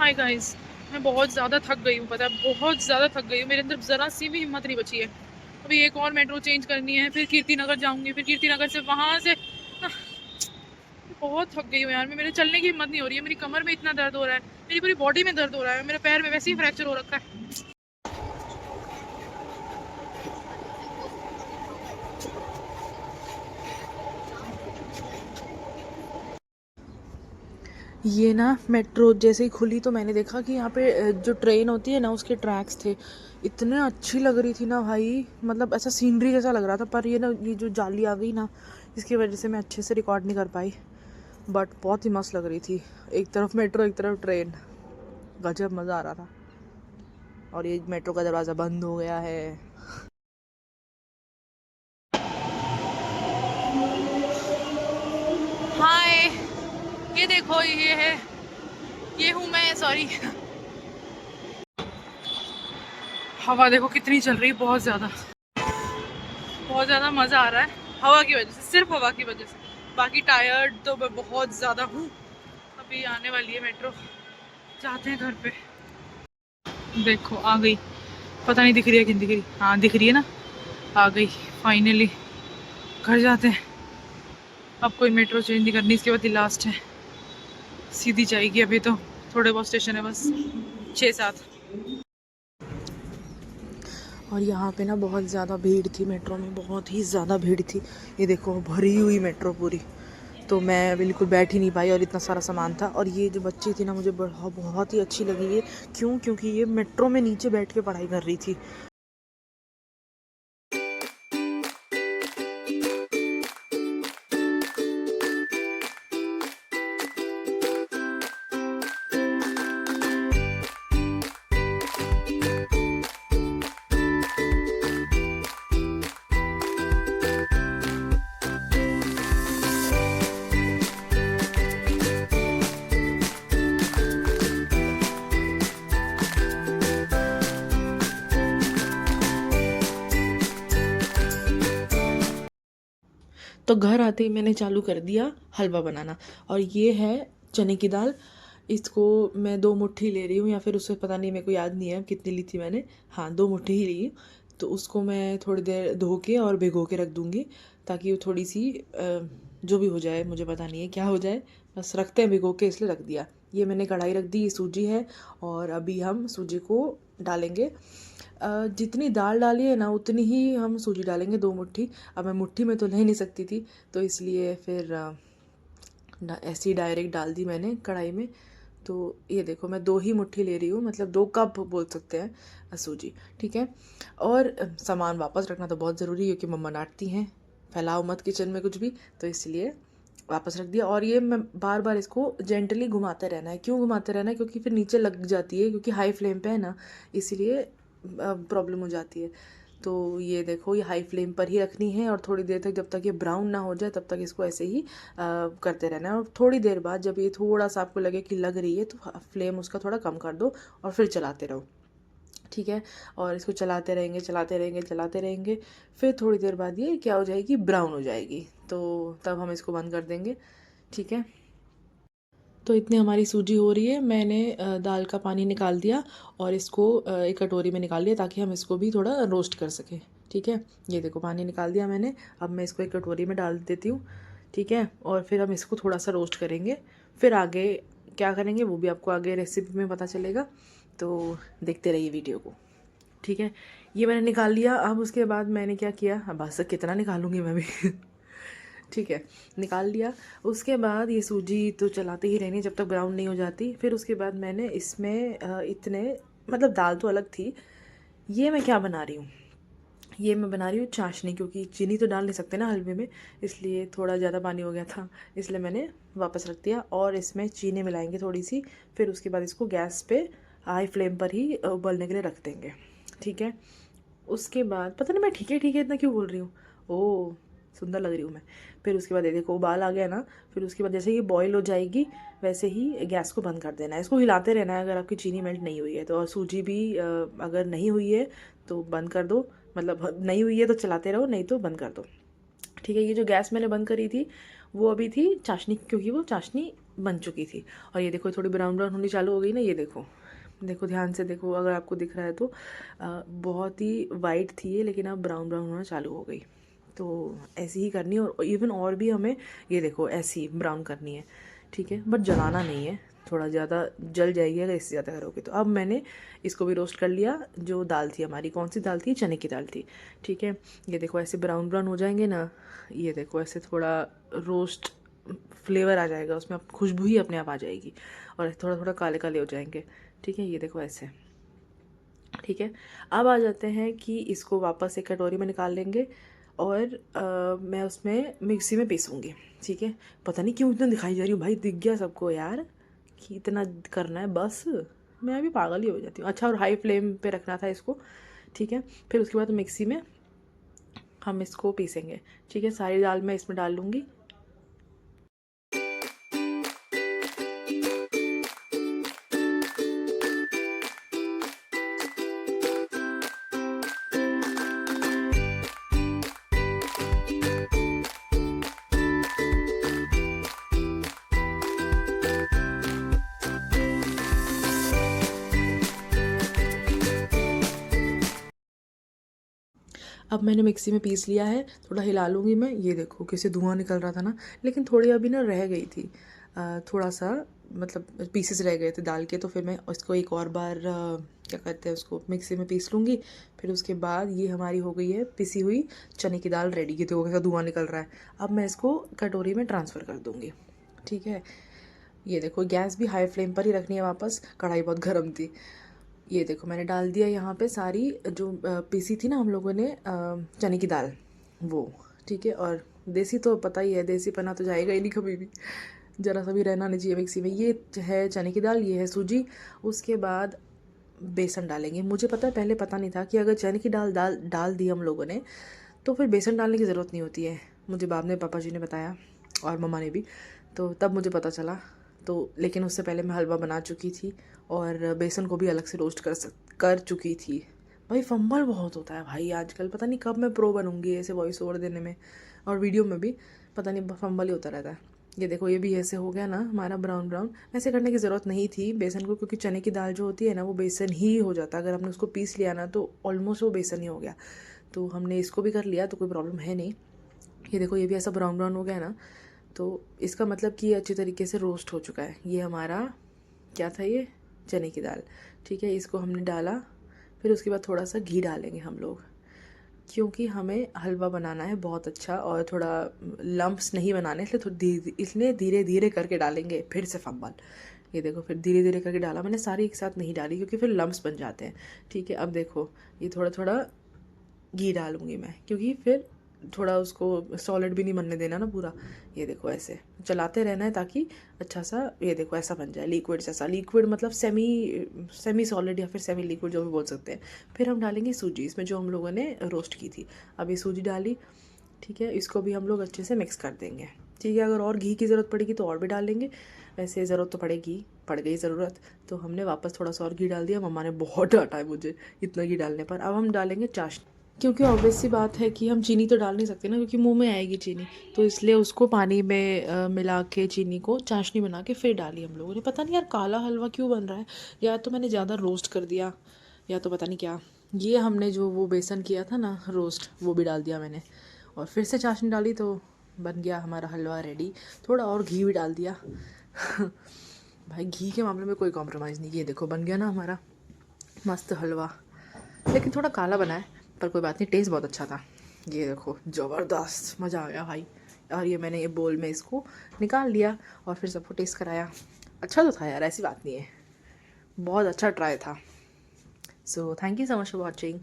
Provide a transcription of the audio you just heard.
Hi guys, मैं बहुत ज़्यादा थक गई हूँ, पता है बहुत ज़्यादा थक गई हूँ। मेरे अंदर ज़रा सी भी हिम्मत नहीं बची है। अभी एक और मेट्रो चेंज करनी है, फिर कीर्ति नगर जाऊँगी, फिर कीर्ति नगर से वहाँ से बहुत थक गई हूँ यार। मेरे चलने की हिम्मत नहीं हो रही है। मेरी कमर में इतना दर्द हो रहा है, मेरी पूरी बॉडी में दर्द हो रहा है, मेरे पैर में वैसे ही फ्रैक्चर हो रखा है। ये ना मेट्रो जैसे ही खुली तो मैंने देखा कि यहाँ पे जो ट्रेन होती है ना उसके ट्रैक्स थे। इतने अच्छी लग रही थी ना भाई, मतलब ऐसा सीनरी जैसा लग रहा था। पर ये ना ये जो जाली आ गई ना, इसकी वजह से मैं अच्छे से रिकॉर्ड नहीं कर पाई। बट बहुत ही मस्त लग रही थी, एक तरफ मेट्रो एक तरफ ट्रेन, गजब मज़ा आ रहा था। और ये मेट्रो का दरवाज़ा बंद हो गया है। हाय, ये देखो ये है, ये हूँ मैं, सॉरी। हवा देखो कितनी चल रही है, बहुत ज़्यादा मज़ा आ रहा है हवा की वजह से, सिर्फ हवा की वजह से। बाकी टायर्ड तो मैं बहुत ज़्यादा हूँ। अभी आने वाली है मेट्रो, जाते हैं घर पे। देखो आ गई, पता नहीं दिख रही है कि नहीं दिख रही, हाँ दिख रही है ना, आ गई फाइनली। घर जाते हैं, अब कोई मेट्रो चेंज नहीं करनी, इसके बाद ही लास्ट है, सीधी जाएगी। अभी तो थोड़े बहुत स्टेशन है, बस 6-7। और यहाँ पे ना बहुत ज़्यादा भीड़ थी मेट्रो में, बहुत ही ज़्यादा भीड़ थी। ये देखो भरी हुई मेट्रो पूरी, तो मैं बिल्कुल बैठ ही नहीं पाई और इतना सारा सामान था। और ये जो बच्ची थी ना, मुझे बहुत ही अच्छी लगी ये। क्यों? क्योंकि ये मेट्रो में नीचे बैठ के पढ़ाई कर रही थी। तो घर आते ही मैंने चालू कर दिया हलवा बनाना। और ये है चने की दाल, इसको मैं 2 मुट्ठी ले रही हूँ, या फिर उससे पता नहीं, मेरे को याद नहीं है कितनी ली थी मैंने। हाँ 2 मुट्ठी ही ली। तो उसको मैं थोड़ी देर धो के और भिगो के रख दूँगी, ताकि वो थोड़ी सी जो भी हो जाए, मुझे पता नहीं है क्या हो जाए, बस रखते हैं भिगो के, इसलिए रख दिया। ये मैंने कढ़ाई रख दी, ये सूजी है। और अभी हम सूजी को डालेंगे। जितनी दाल डाली है ना उतनी ही हम सूजी डालेंगे, 2 मुट्ठी। अब मैं मुट्ठी में तो ले नहीं सकती थी, तो इसलिए फिर ऐसे ही डायरेक्ट डाल दी मैंने कढ़ाई में। तो ये देखो मैं 2 ही मुट्ठी ले रही हूँ, मतलब 2 कप बोल सकते हैं सूजी, ठीक है। और सामान वापस रखना तो बहुत ज़रूरी है, क्योंकि मम्मा डांटती हैं फैलाओ मत किचन में कुछ भी, तो इसलिए वापस रख दिया। और ये मैं बार बार इसको जेंटली घुमाते रहना है। क्यों घुमाते रहना है? क्योंकि फिर नीचे लग जाती है, क्योंकि हाई फ्लेम पे है ना, इसीलिए प्रॉब्लम हो जाती है। तो ये देखो, ये हाई फ्लेम पर ही रखनी है, और थोड़ी देर तक, जब तक ये ब्राउन ना हो जाए तब तक इसको ऐसे ही करते रहना है। और थोड़ी देर बाद जब ये थोड़ा सा आपको लगे कि लग रही है, तो फ्लेम उसका थोड़ा कम कर दो और फिर चलाते रहो, ठीक है। और इसको चलाते रहेंगे चलाते रहेंगे चलाते रहेंगे, फिर थोड़ी देर बाद ये क्या हो जाएगी, ब्राउन हो जाएगी। तो तब हम इसको बंद कर देंगे, ठीक है। तो इतनी हमारी सूजी हो रही है, मैंने दाल का पानी निकाल दिया और इसको एक कटोरी में निकाल लिया, ताकि हम इसको भी थोड़ा रोस्ट कर सकें, ठीक है। ये देखो पानी निकाल दिया मैंने, अब मैं इसको एक कटोरी में डाल देती हूँ, ठीक है। और फिर हम इसको थोड़ा सा रोस्ट करेंगे, फिर आगे क्या करेंगे वो भी आपको आगे रेसिपी में पता चलेगा, तो देखते रहिए वीडियो को, ठीक है। ये मैंने निकाल लिया। अब उसके बाद मैंने क्या किया, अब बस कितना निकालूंगी मैं भी ठीक है, निकाल लिया। उसके बाद ये सूजी तो चलाते ही रहनी जब तक ब्राउन नहीं हो जाती। फिर उसके बाद मैंने इसमें इतने, मतलब दाल तो अलग थी। ये मैं क्या बना रही हूँ, ये मैं बना रही हूँ चाशनी, क्योंकि चीनी तो डाल नहीं सकते ना हलवे में, इसलिए थोड़ा ज़्यादा पानी हो गया था, इसलिए मैंने वापस रख दिया। और इसमें चीनी मिलाएंगे थोड़ी सी, फिर उसके बाद इसको गैस पे हाई फ्लेम पर ही उबलने के लिए रख देंगे, ठीक है। उसके बाद पता नहीं मैं ठीक है इतना क्यों बोल रही हूँ, ओह सुंदर लग रही हूँ मैं। फिर उसके बाद ये देखो उबाल आ गया ना, फिर उसके बाद जैसे ये बॉईल हो जाएगी, वैसे ही गैस को बंद कर देना है। इसको हिलाते रहना है अगर आपकी चीनी मेल्ट नहीं हुई है तो। और सूजी भी अगर नहीं हुई है तो बंद कर दो, मतलब नहीं हुई है तो चलाते रहो, नहीं तो बंद कर दो, ठीक है। ये जो गैस मैंने बंद करी थी वो अभी थी चाशनी, क्योंकि वो चाशनी बन चुकी थी। और ये देखो थोड़ी ब्राउन ब्राउन होनी चालू हो गई ना, ये देखो, देखो ध्यान से देखो, अगर आपको दिख रहा है तो बहुत ही वाइट थी ये, लेकिन अब ब्राउन ब्राउन होना चालू हो गई। तो ऐसी ही करनी है, और इवन और भी हमें ये देखो ऐसी ब्राउन करनी है, ठीक है, बट जलाना नहीं है, थोड़ा ज़्यादा जल जाएगी अगर इससे ज़्यादा करोगे तो। अब मैंने इसको भी रोस्ट कर लिया। जो दाल थी हमारी, कौन सी दाल थी, चने की दाल थी, ठीक है। ये देखो ऐसे ब्राउन ब्राउन हो जाएंगे ना, ये देखो ऐसे थोड़ा रोस्ट फ्लेवर आ जाएगा उसमें, अब खुशबू ही अपने आप आ जाएगी, और थोड़ा थोड़ा काले काले हो जाएंगे, ठीक है। ये देखो ऐसे, ठीक है। अब आ जाते हैं कि इसको वापस एक कटोरी में निकाल लेंगे, और मैं उसमें मिक्सी में पीसूँगी, ठीक है। पता नहीं क्यों इतना दिखाई जा रही हूँ भाई, दिख गया सबको यार कि इतना करना है बस, मैं भी पागल ही हो जाती हूँ। अच्छा, और हाई फ्लेम पे रखना था इसको, ठीक है। फिर उसके बाद मिक्सी में हम इसको पीसेंगे, ठीक है। सारी दाल मैं इसमें डाल लूँगी। अब मैंने मिक्सी में पीस लिया है, थोड़ा हिला लूँगी मैं। ये देखो कैसे धुआं निकल रहा था ना, लेकिन थोड़ी अभी ना रह गई थी, थोड़ा सा मतलब पीसेस रह गए थे दाल के, तो फिर मैं उसको एक और बार क्या कहते हैं उसको, मिक्सी में पीस लूँगी। फिर उसके बाद ये हमारी हो गई है पिसी हुई चने की दाल रेडी। ये देखो कैसा धुआं निकल रहा है। अब मैं इसको कटोरी में ट्रांसफ़र कर दूँगी, ठीक है। ये देखो गैस भी हाई फ्लेम पर ही रखनी है वापस, कढ़ाई बहुत गर्म थी। ये देखो मैंने डाल दिया यहाँ पे सारी जो पीसी थी ना हम लोगों ने चने की दाल, वो, ठीक है। और देसी तो पता ही है, देसी पना तो जाएगा ही नहीं कभी भी, ज़रा सा भी रहना नहीं चाहिए मिक्सी में। ये है चने की दाल, ये है सूजी। उसके बाद बेसन डालेंगे। मुझे पता है, पहले पता नहीं था कि अगर चने की दाल डाल दी हम लोगों ने तो फिर बेसन डालने की ज़रूरत नहीं होती है। मुझे बाद में पापा जी ने बताया, और मम्मा ने भी, तो तब मुझे पता चला। तो लेकिन उससे पहले मैं हलवा बना चुकी थी, और बेसन को भी अलग से रोस्ट कर चुकी थी। भाई फंबल बहुत होता है भाई आजकल, पता नहीं कब मैं प्रो बनूंगी ऐसे वॉइस ओवर देने में, और वीडियो में भी पता नहीं फंबल ही होता रहता है। ये देखो ये भी ऐसे हो गया ना हमारा ब्राउन ब्राउन। ऐसे करने की ज़रूरत नहीं थी बेसन को, क्योंकि चने की दाल जो होती है ना वो बेसन ही हो जाता है। अगर हमने उसको पीस लिया ना तो ऑलमोस्ट वो बेसन ही हो गया। तो हमने इसको भी कर लिया तो कोई प्रॉब्लम है नहीं। ये देखो ये भी ऐसा ब्राउन ब्राउन हो गया ना, तो इसका मतलब कि ये अच्छी तरीके से रोस्ट हो चुका है। ये हमारा क्या था, ये चने की दाल, ठीक है। इसको हमने डाला, फिर उसके बाद थोड़ा सा घी डालेंगे हम लोग, क्योंकि हमें हलवा बनाना है बहुत अच्छा, और थोड़ा लम्प्स नहीं बनाने, इसलिए धीरे धीरे करके डालेंगे। फिर से फंबल, ये देखो फिर धीरे धीरे करके डाला मैंने, सारी एक साथ नहीं डाली क्योंकि फिर लम्प्स बन जाते हैं, ठीक है। अब देखो ये थोड़ा थोड़ा घी डालूंगी मैं, क्योंकि फिर थोड़ा उसको सॉलिड भी नहीं बनने देना ना पूरा। ये देखो ऐसे चलाते रहना है ताकि अच्छा सा, ये देखो ऐसा बन जाए लिक्विड जैसा। लिक्विड मतलब सेमी सॉलिड या फिर सेमी लिक्विड जो भी बोल सकते हैं। फिर हम डालेंगे सूजी इसमें, जो हम लोगों ने रोस्ट की थी। अब ये सूजी डाली, ठीक है। इसको भी हम लोग अच्छे से मिक्स कर देंगे, ठीक है। अगर और घी की ज़रूरत पड़ेगी तो और भी डाल लेंगे, वैसे ज़रूरत तो पड़ गई ज़रूरत, तो हमने वापस थोड़ा सा और घी डाल दिया। मम्मा ने बहुत डांटा है मुझे इतना घी डालने पर। अब हम डालेंगे चाशनी, क्योंकि ऑब्वियस सी बात है कि हम चीनी तो डाल नहीं सकते ना, क्योंकि मुंह में आएगी चीनी, तो इसलिए उसको पानी में मिला के चीनी को चाशनी बना के फिर डाली हम लोगों ने। पता नहीं यार काला हलवा क्यों बन रहा है, या तो मैंने ज़्यादा रोस्ट कर दिया, या तो पता नहीं क्या। ये हमने जो वो बेसन किया था ना रोस्ट, वो भी डाल दिया मैंने, और फिर से चाशनी डाली, तो बन गया हमारा हलवा रेडी। थोड़ा और घी भी डाल दिया भाई घी के मामले में कोई कॉम्प्रोमाइज़ नहीं। ये देखो बन गया ना हमारा मस्त हलवा, लेकिन थोड़ा काला बना है, पर कोई बात नहीं, टेस्ट बहुत अच्छा था। ये देखो ज़बरदस्त, मज़ा आ गया भाई। और ये मैंने ये बोल में इसको निकाल लिया, और फिर सबको टेस्ट कराया। अच्छा तो था यार, ऐसी बात नहीं है, बहुत अच्छा ट्राई था। So thank you so much for watching.